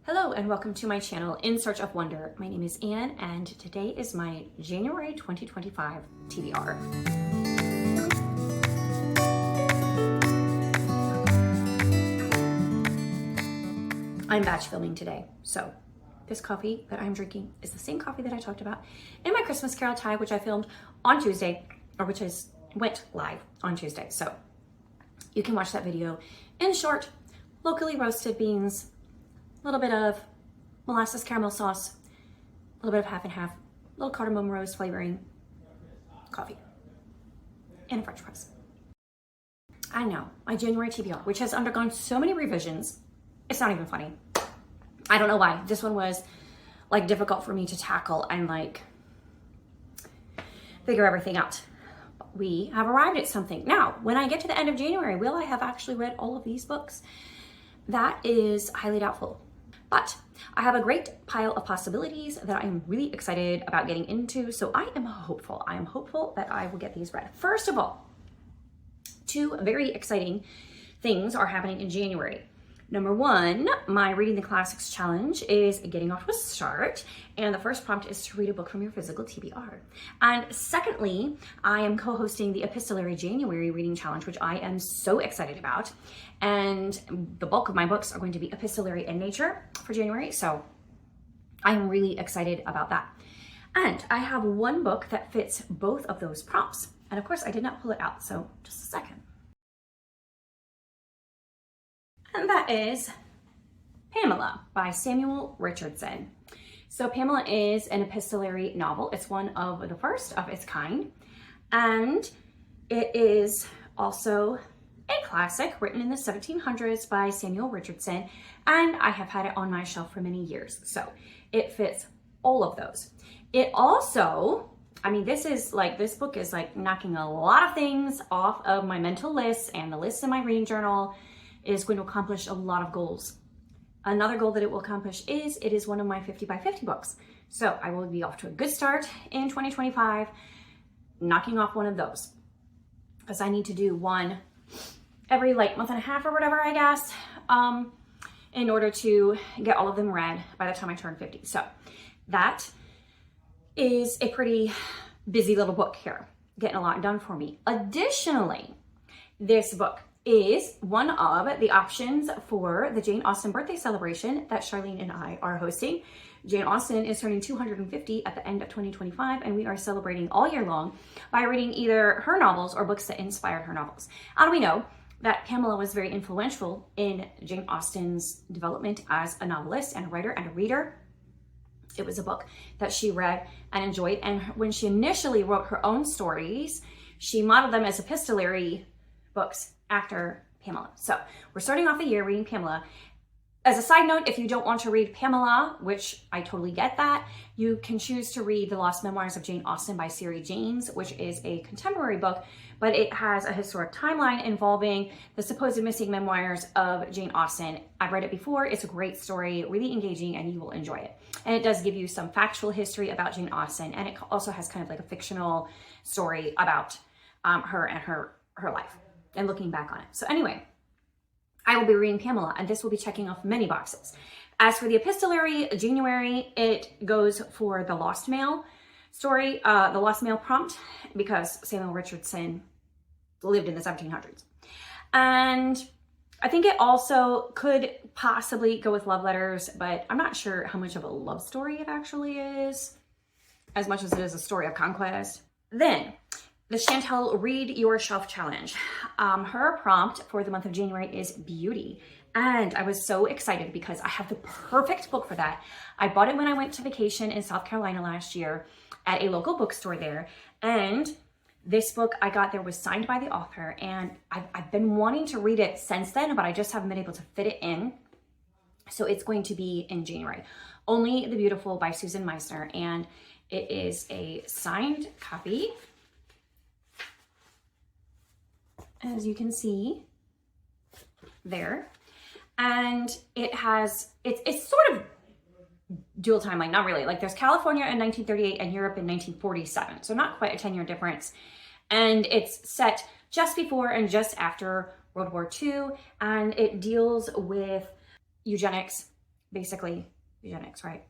Hello and welcome to my channel, In Search of Wonder. My name is Anne and today is my January 2025 TBR. I'm batch filming today, so this coffee that I'm drinking is the same coffee that I talked about in my Christmas Carol tie, which I filmed on Tuesday, or which went live on Tuesday. So you can watch that video. In short, locally roasted beans, a little bit of molasses caramel sauce, a little bit of half and half, a little cardamom rose flavoring, coffee, and a French press. I know, my January TBR, which has undergone so many revisions, it's not even funny. I don't know why. This one was like difficult for me to tackle and like figure everything out. We have arrived at something. Now, when I get to the end of January, will I have actually read all of these books? That is highly doubtful. But I have a great pile of possibilities that I am really excited about getting into, so I am hopeful. I am hopeful that I will get these read. First of all, two very exciting things are happening in January. Number one, my Reading the Classics challenge is getting off to a start, and the first prompt is to read a book from your physical TBR. And secondly, I am co-hosting the Epistolary January reading challenge, which I am so excited about. And the bulk of my books are going to be epistolary in nature for January, so I'm really excited about that. And I have one book that fits both of those prompts. And of course, I did not pull it out, so just a second. And that is Pamela by Samuel Richardson. So Pamela is an epistolary novel. It's one of the first of its kind. And it is also a classic written in the 1700s by Samuel Richardson. And I have had it on my shelf for many years. So it fits all of those. It also, I mean, this book is like knocking a lot of things off of my mental list, and the list in my reading journal is going to accomplish a lot of goals. Another goal that it will accomplish is it is one of my 50 by 50 books. So I will be off to a good start in 2025, knocking off one of those. Because I need to do one every like month and a half or whatever, I guess, in order to get all of them read by the time I turn 50. So that is a pretty busy little book here, getting a lot done for me. Additionally, this book is one of the options for the Jane Austen birthday celebration that Charlene and I are hosting. Jane Austen is turning 250 at the end of 2025, and we are celebrating all year long by reading either her novels or books that inspired her novels. And we know that Pamela was very influential in Jane Austen's development as a novelist and a writer and a reader. It was a book that she read and enjoyed, and when she initially wrote her own stories, she modeled them as epistolary books after Pamela. So we're starting off the year reading Pamela. As a side note, if you don't want to read Pamela, which I totally get that, you can choose to read The Lost Memoirs of Jane Austen by Syrie, which is a contemporary book, but it has a historic timeline involving the supposed missing memoirs of Jane Austen. I've read it before. It's a great story, really engaging, and you will enjoy it. And it does give you some factual history about Jane Austen, and it also has kind of like a fictional story about her and her life and looking back on it. So anyway, I will be reading Pamela, and this will be checking off many boxes. As for the Epistolary January, it goes for the Lost Mail story, the Lost Mail prompt, because Samuel Richardson lived in the 1700s. And I think it also could possibly go with love letters, but I'm not sure how much of a love story it actually is, as much as it is a story of conquest. Then, the Chantel Read Your Shelf Challenge. Her prompt for the month of January is beauty. And I was so excited because I have the perfect book for that. I bought it when I went to vacation in South Carolina last year at a local bookstore there. And this book I got there was signed by the author. And I've been wanting to read it since then, but I just haven't been able to fit it in. So it's going to be in January. Only the Beautiful by Susan Meissner. And it is a signed copy, as you can see there. And it has, it's sort of dual timeline, not really. Like there's California in 1938 and Europe in 1947. So not quite a 10-year difference. And it's set just before and just after World War II. And it deals with eugenics basically eugenics, right?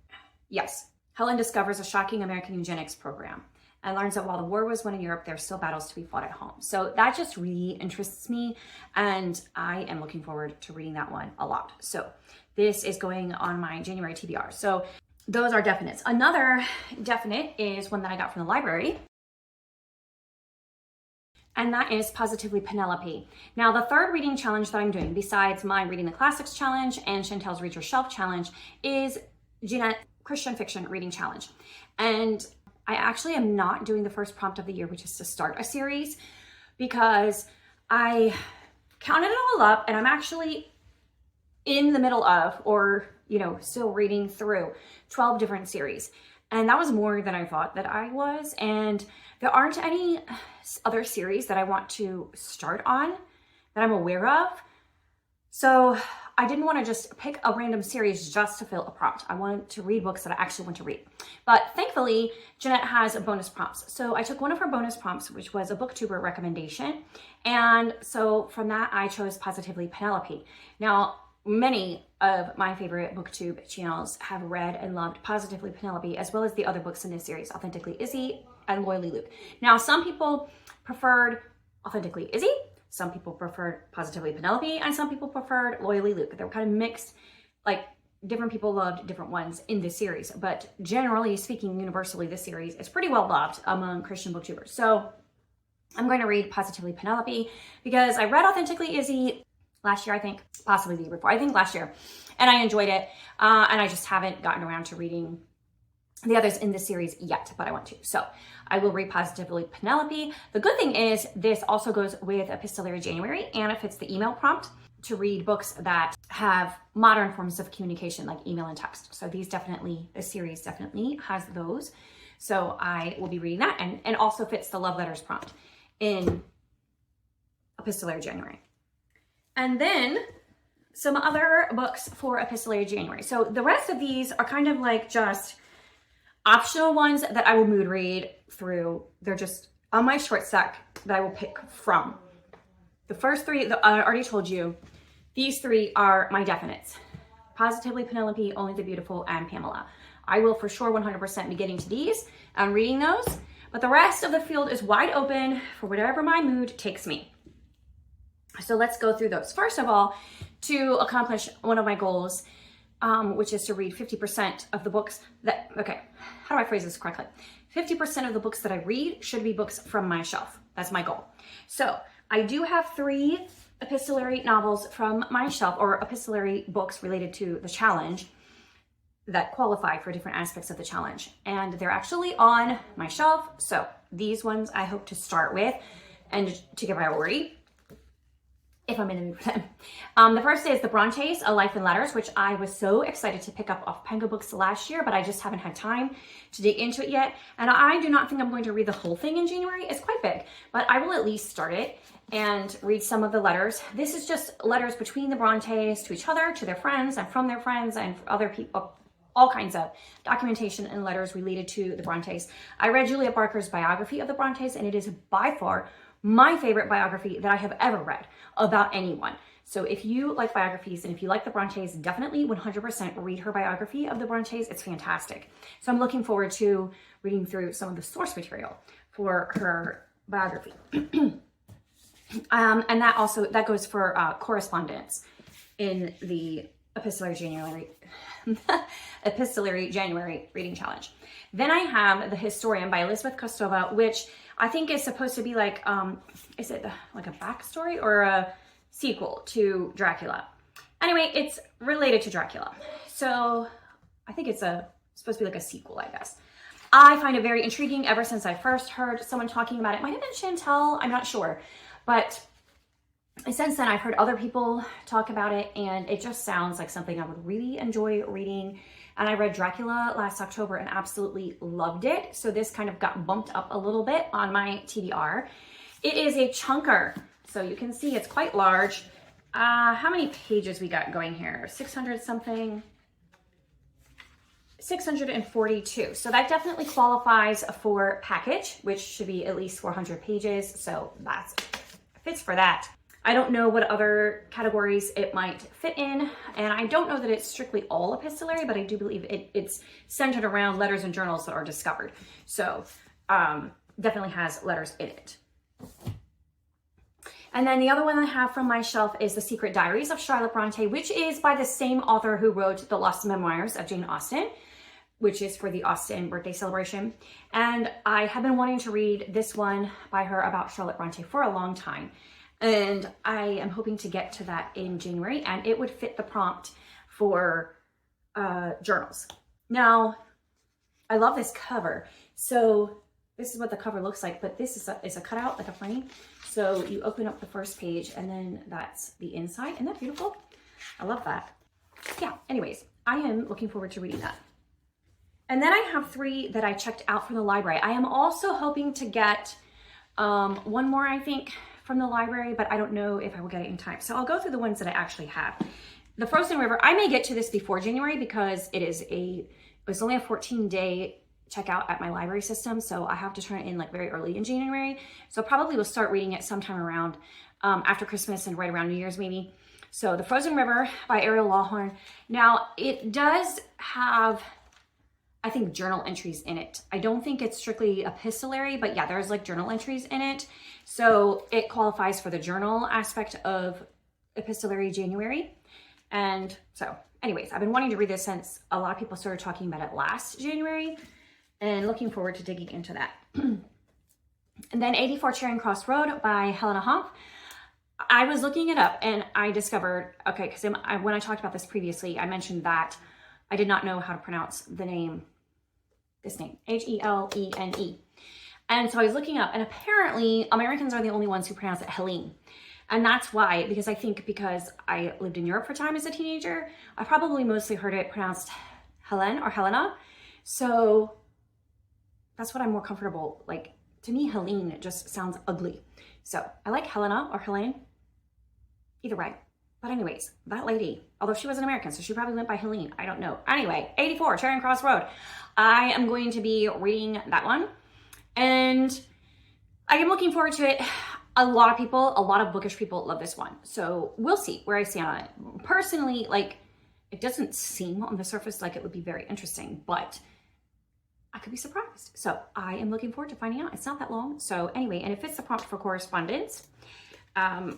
Yes. Helen discovers a shocking American eugenics program and learns that while the war was won in Europe, there are still battles to be fought at home. So that just really interests me, and I am looking forward to reading that one a lot. So this is going on my January TBR. So those are definites. Another definite is one that I got from the library, and that is Positively Penelope. Now, the third reading challenge that I'm doing, besides my Reading the Classics challenge and Chantel's Read Your Shelf challenge, is Juliet Christian Fiction Reading Challenge. And I actually am not doing the first prompt of the year, which is to start a series, because I counted it all up and I'm actually in the middle of, or, you know, still reading through 12 different series. And that was more than I thought that I was. And there aren't any other series that I want to start on that I'm aware of. So I didn't want to just pick a random series just to fill a prompt. I wanted to read books that I actually want to read. But thankfully, Jeanette has bonus prompts. So I took one of her bonus prompts, which was a booktuber recommendation. And so from that, I chose Positively Penelope. Now, many of my favorite booktube channels have read and loved Positively Penelope, as well as the other books in this series, Authentically Izzy and Loyally Luke. Now, some people preferred Authentically Izzy, some people preferred Positively Penelope, and some people preferred Loyally Luke. They were kind of mixed, like different people loved different ones in this series. But generally speaking, universally, this series is pretty well loved among Christian booktubers. So I'm going to read Positively Penelope because I read Authentically Izzy last year, I think, possibly the year before, I think last year, and I enjoyed it. And I just haven't gotten around to reading the others in this series yet, but I want to. So I will read Positively Penelope. The good thing is this also goes with Epistolary January, and it fits the email prompt to read books that have modern forms of communication like email and text. So this series definitely has those. So I will be reading that, and also fits the love letters prompt in Epistolary January. And then some other books for Epistolary January. So the rest of these are kind of like just optional ones that I will mood read through. They're just on my short stack that I will pick from. The first three, I already told you, these three are my definites. Positively Penelope, Only the Beautiful, and Pamela. I will for sure 100% be getting to these and reading those, but the rest of the field is wide open for whatever my mood takes me. So let's go through those. First of all, to accomplish one of my goals, which is to read 50% of the books that, okay, how do I phrase this correctly? 50% of the books that I read should be books from my shelf. That's my goal. So I do have 3 epistolary novels from my shelf, or epistolary books related to the challenge that qualify for different aspects of the challenge. And they're actually on my shelf. So these ones I hope to start with and to give priority if I'm in the mood for them. The first is the Brontes, A Life in Letters, which I was so excited to pick up off Penguin Books last year, but I just haven't had time to dig into it yet. And I do not think I'm going to read the whole thing in January. It's quite big, but I will at least start it and read some of the letters. This is just letters between the Brontes to each other, to their friends, and from their friends, and other people, all kinds of documentation and letters related to the Brontes. I read Juliet Barker's biography of the Brontes, and it is by far my favorite biography that I have ever read about anyone. So if you like biographies and if you like the Brontes, definitely 100% read her biography of the Brontes. It's fantastic. So I'm looking forward to reading through some of the source material for her biography. And that goes for correspondence in the Epistolary January reading challenge. Then I have The Historian by Elizabeth Kostova, which I think is supposed to be like, is it like a backstory or a sequel to Dracula? Anyway, it's related to Dracula. So I think it's supposed to be like a sequel, I guess. I find it very intriguing ever since I first heard someone talking about it. It might have been Chantel, I'm not sure. But since then, I've heard other people talk about it, and it just sounds like something I would really enjoy reading. And I read Dracula last October and absolutely loved it. So this kind of got bumped up a little bit on my TBR. It is a chunker. So you can see it's quite large. How many pages we got going here? 600 something? 642. So that definitely qualifies for package, which should be at least 400 pages. So that fits for that. I don't know what other categories it might fit in, and I don't know that it's strictly all epistolary, but I do believe it's centered around letters and journals that are discovered. So definitely has letters in it. And then the other one I have from my shelf is The Secret Diaries of Charlotte Bronte, which is by the same author who wrote the Lost Memoirs of Jane Austen, which is for the Austen birthday celebration. And I have been wanting to read this one by her about Charlotte Bronte for a long time. And I am hoping to get to that in January, and it would fit the prompt for journals. Now, I love this cover. So this is what the cover looks like, but this is a cutout, like a frame. So you open up the first page, and then that's the inside. Isn't that beautiful? I love that. Yeah, anyways, I am looking forward to reading that. And then I have 3 that I checked out from the library. I am also hoping to get one more, I think, from the library, but I don't know if I will get it in time. So I'll go through the ones that I actually have. The Frozen River, I may get to this before January because it was only a 14-day checkout at my library system, so I have to turn it in like very early in January. So probably will start reading it sometime around after Christmas and right around New Year's maybe. So The Frozen River by Ariel Lawhon. Now it does have, I think, journal entries in it. I don't think it's strictly epistolary, but yeah, there's like journal entries in it. So it qualifies for the journal aspect of Epistolary January. And so anyways, I've been wanting to read this since a lot of people started talking about it last January, and looking forward to digging into that. And then 84 Charing Cross Road by Helene Hanff. I was looking it up and I discovered, okay, because when I talked about this previously, I mentioned that I did not know how to pronounce the name, this name, Helene. And so I was looking up, and apparently Americans are the only ones who pronounce it Helene. And that's why, because I think because I lived in Europe for a time as a teenager, I probably mostly heard it pronounced Helene or Helena. So that's what I'm more comfortable, like, to me, Helene just sounds ugly. So I like Helena or Helene, either way. But anyways, that lady, although she was an American, so she probably went by Helene, I don't know. Anyway, 84 Charing Cross Road. I am going to be reading that one, and I am looking forward to it. A lot of bookish people love this one. So we'll see where I stand on it. Personally, like, it doesn't seem on the surface like it would be very interesting, but I could be surprised. So I am looking forward to finding out. It's not that long. So anyway, and it fits the prompt for correspondence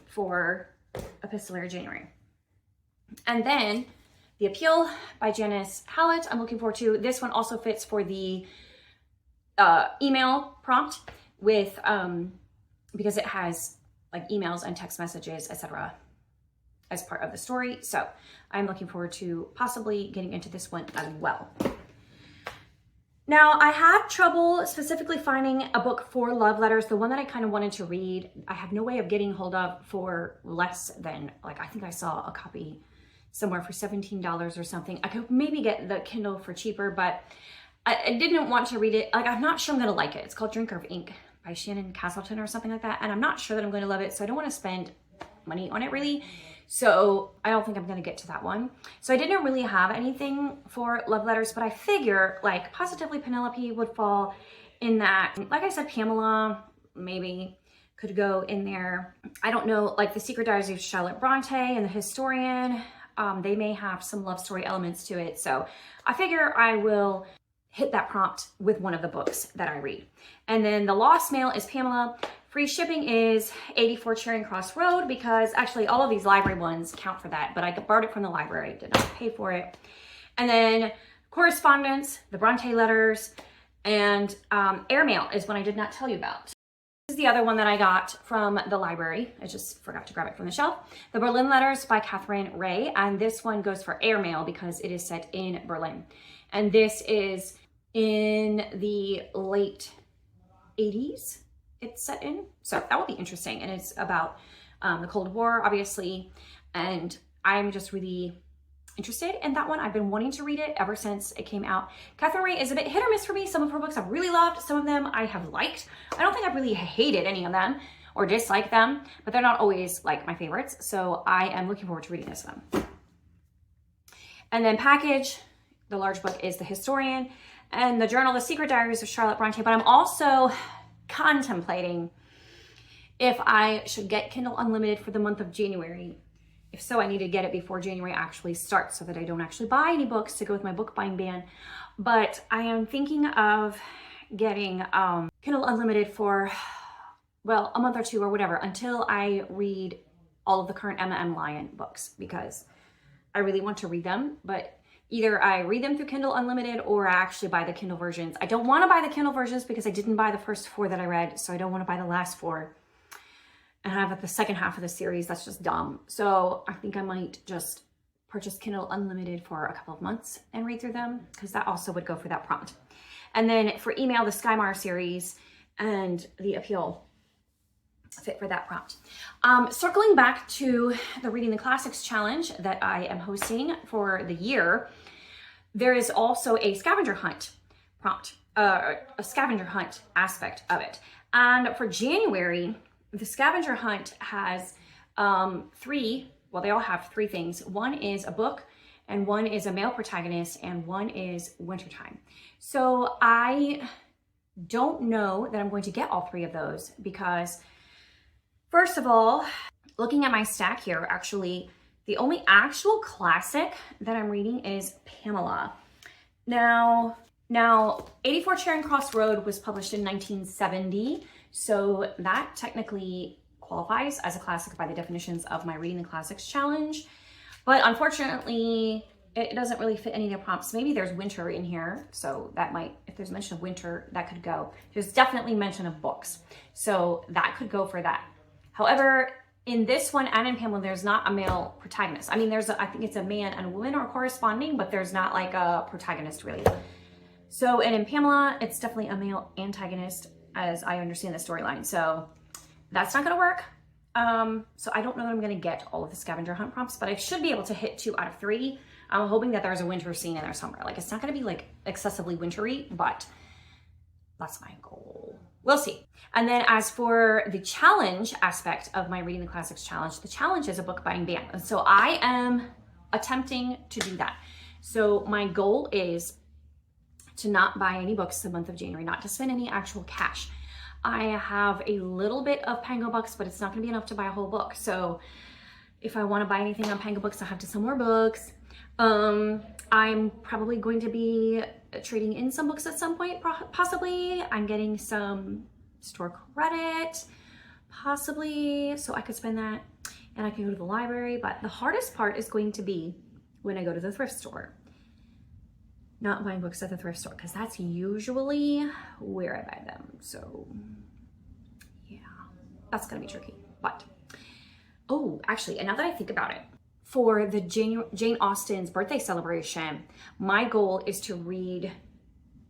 for Epistolary January. And then The Appeal by Janice Hallet, I'm looking forward to. This one also fits for the email prompt with, because it has like emails and text messages, etc. as part of the story. So I'm looking forward to possibly getting into this one as well. Now, I have trouble specifically finding a book for love letters. The one that I kind of wanted to read, I have no way of getting hold of for less than, like, I think I saw a copy somewhere for $17 or something. I could maybe get the Kindle for cheaper, but I didn't want to read it. Like, I'm not sure I'm going to like it. It's called Drinker of Ink by Shannon Castleton or something like that. And I'm not sure that I'm going to love it, so I don't want to spend money on it really. So I don't think I'm going to get to that one. So I didn't really have anything for love letters, but I figure like positively Penelope would fall in that. Like I said, Pamela maybe could go in there. I don't know, like The Secret Diaries of Charlotte Bronte and The Historian, they may have some love story elements to it. So I figure I will hit that prompt with one of the books that I read. And then The Lost Mail is Pamela. Free shipping is 84 Charing Cross Road, because actually all of these library ones count for that, but I borrowed it from the library, did not pay for it. And then correspondence, the Bronte letters, and airmail is one I did not tell you about. This is the other one that I got from the library. I just forgot to grab it from the shelf. The Berlin Letters by Katherine Reay, and this one goes for airmail because it is set in Berlin. And this is in the late 80s. It's set in, so that will be interesting, and it's about the Cold War, obviously, and I'm just really interested in that one. I've been wanting to read it ever since it came out. Katherine Reay is a bit hit or miss for me. Some of her books I've really loved, some of them I have liked. I don't think I've really hated any of them or disliked them, but they're not always like my favorites, so I am looking forward to reading this one. And then package, the large book is The Historian, and the journal, The Secret Diaries of Charlotte Bronte, but I'm also contemplating if I should get Kindle Unlimited for the month of January. If so, I need to get it before January actually starts so that I don't actually buy any books to go with my book buying ban. But I am thinking of getting Kindle Unlimited for, well, a month or two or whatever until I read all of the current Emma M. Lyon books, because I really want to read them, but either I read them through Kindle Unlimited or I actually buy the Kindle versions. I don't want to buy the Kindle versions because I didn't buy the first 4 that I read, so I don't want to buy the last 4 and have the second half of the series. That's just dumb. So I think I might just purchase Kindle Unlimited for a couple of months and read through them, because that also would go for that prompt. And then for email, the Skymar series and the Appeal fit for that prompt. Circling back to the Reading the Classics challenge that I am hosting for the year, there is also a scavenger hunt prompt, a scavenger hunt aspect of it. And for January, the scavenger hunt has 3, well, they all have 3 things. One is a book, and one is a male protagonist, and one is wintertime. So I don't know that I'm going to get all 3 of those because, first of all, looking at my stack here, actually, the only actual classic that I'm reading is Pamela. Now 84 Charing Cross Road was published in 1970, so that technically qualifies as a classic by the definitions of my Reading the Classics challenge. But unfortunately, it doesn't really fit any of the prompts. Maybe there's winter in here, so that might, if there's mention of winter, that could go. There's definitely mention of books, so that could go for that. However, in this one and in Pamela, there's not a male protagonist. I mean, I think it's a man and a woman are corresponding, but there's not like a protagonist really. So, and in Pamela, it's definitely a male antagonist as I understand the storyline. So that's not gonna work. So I don't know that I'm gonna get all of the scavenger hunt prompts, but I should be able to hit 2 out of 3. I'm hoping that there's a winter scene in there somewhere. Like, it's not gonna be like excessively wintry, but that's my goal. We'll see. And then as for the challenge aspect of my Reading the Classics challenge, the challenge is a book buying ban. And so I am attempting to do that. So my goal is to not buy any books the month of January, not to spend any actual cash. I have a little bit of Pango Books, but it's not gonna be enough to buy a whole book. So if I wanna buy anything on Pango Books, I have to sell more books. I'm probably going to be trading in some books at some point, possibly. I'm getting some store credit, possibly, so I could spend that and I can go to the library. But the hardest part is going to be when I go to the thrift store. Not buying books at the thrift store, because that's usually where I buy them. So yeah, that's gonna be tricky. But, oh, actually, and now that I think about it, for the Jane Austen's birthday celebration, my goal is to read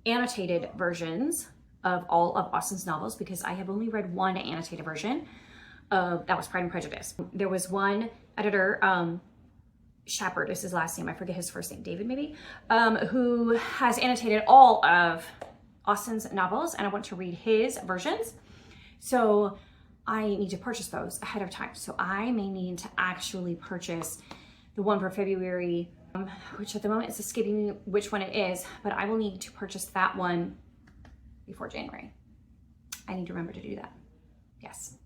annotated versions of all of Austen's novels, because I have only read one annotated version of, that was Pride and Prejudice. There was one editor, Shepard is his last name, I forget his first name, David maybe, who has annotated all of Austen's novels, and I want to read his versions. So I need to purchase those ahead of time. So I may need to actually purchase the one for February, which at the moment is escaping me which one it is, but I will need to purchase that one before January. I need to remember to do that. Yes.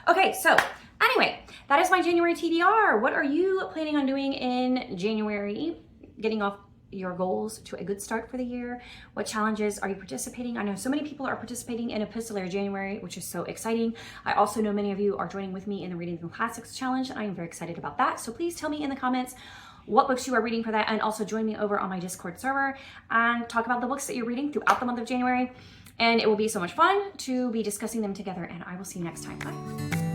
Okay, so anyway, that is my January TBR. What are you planning on doing in January? Getting off your goals to a good start for the year? What challenges are you participating? I know so many people are participating in Epistolary January, which is so exciting. I also know many of you are joining with me in the Reading the Classics challenge, and I am very excited about that. So please tell me in the comments what books you are reading for that, and also join me over on my Discord server and talk about the books that you're reading throughout the month of January. And it will be so much fun to be discussing them together, and I will see you next time. Bye.